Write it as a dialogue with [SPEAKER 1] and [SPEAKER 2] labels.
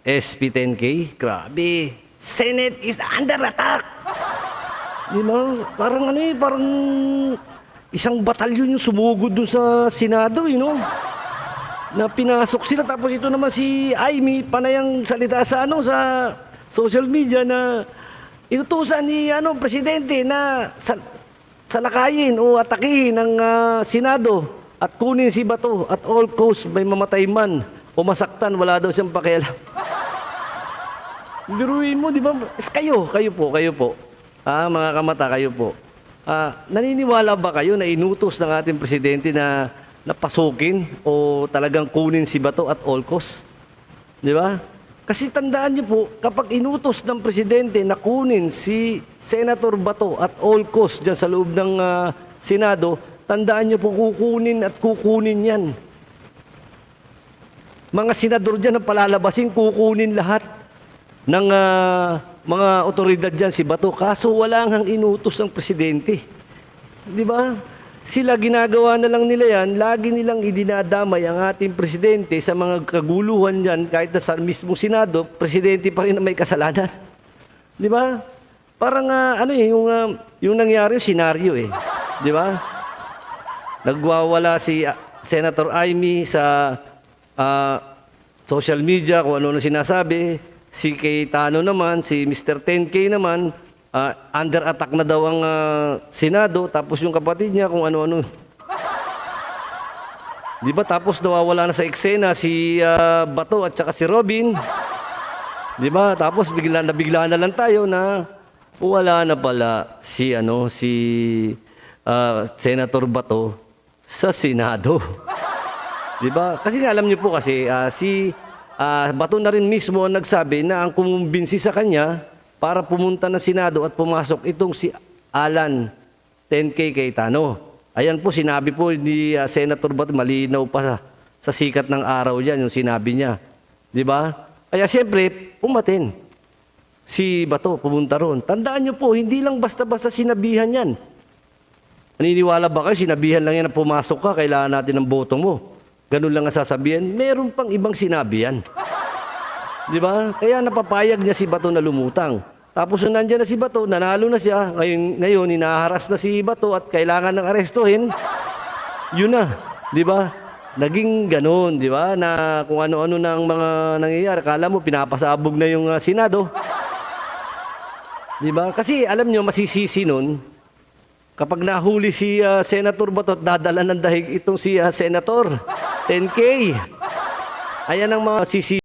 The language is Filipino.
[SPEAKER 1] SB10K, grabe. Senate is under attack. Di ba? Parang ano parang isang batalyon yung sumugod doon sa Senado, na pinasok sila. Tapos ito naman si Amy, panayang salita sa sa social media na inutusan ni presidente na salakayin o atakihin ng Senado at kunin si Bato at all cost may mamatay man o masaktan, wala daw siyang pakialam. Biruin mo, di ba? Kayo po. Mga kamata, kayo po. Naniniwala ba kayo na inutos ng ating presidente na napasukin o talagang kunin si Bato at all cost? Di ba? Kasi tandaan niyo po, kapag inutos ng presidente na kunin si Senator Bato at all cost dyan sa loob ng Senado, tandaan niyo po, kukunin yan. Mga senador dyan ang palalabasin, kukunin lahat ng mga otoridad dyan si Bato. Kaso wala ngang inutos ang presidente. Di ba? Sila ginagawa na lang nila yan, lagi nilang idinadamay ang ating presidente sa mga kaguluhan dyan, kahit na sa mismong Senado, presidente pa rin na may kasalanan. Di ba? Parang yung nangyari, senaryo Di ba? Nagwawala si Senator Amy sa social media, kung ano na sinasabi. Si Cayetano naman, si Mr. 10K naman, under attack na daw ang Senado, tapos yung kapatid niya kung ano-ano. Di ba? Tapos nawawala na sa eksena si Bato at saka si Robin. Di ba? Tapos bigla na lang tayo na wala na pala si Senator Bato sa Senado. Di ba? Kasi alam niyo po kasi si Bato na rin mismo ang nagsabi na ang kumumbinsi sa kanya para pumunta na Senado at pumasok itong si Alan 10K Cayetano. Ayan po, sinabi po ni Senator Bato, malinaw pa sa sikat ng araw yan yung sinabi niya. Di ba? Kaya siyempre, pumatin si Bato, pumunta ron. Tandaan niyo po, hindi lang basta-basta sinabihan yan. Naniniwala ba kayo, sinabihan lang yan na pumasok ka, kailangan natin ng boto mo. Ganun lang ang sasabihan. Meron pang ibang sinabi yan. Di ba? Kaya napapayag niya si Bato na lumutang. Tapos nung nandiyan na si Bato, nanalo na siya. Ngayon hinaharas na si Bato at kailangan ng arestuhin. Yun na. Di ba? Naging ganun, di ba? Na kung ano-ano na ang mga nangyayari. Kala mo, pinapasabog na yung Senado. Di ba? Kasi alam nyo, masisisi nun, kapag nahuli si Senator Bato at dadala ng dahig itong si Senator 10K. Ayan ang mga sisi.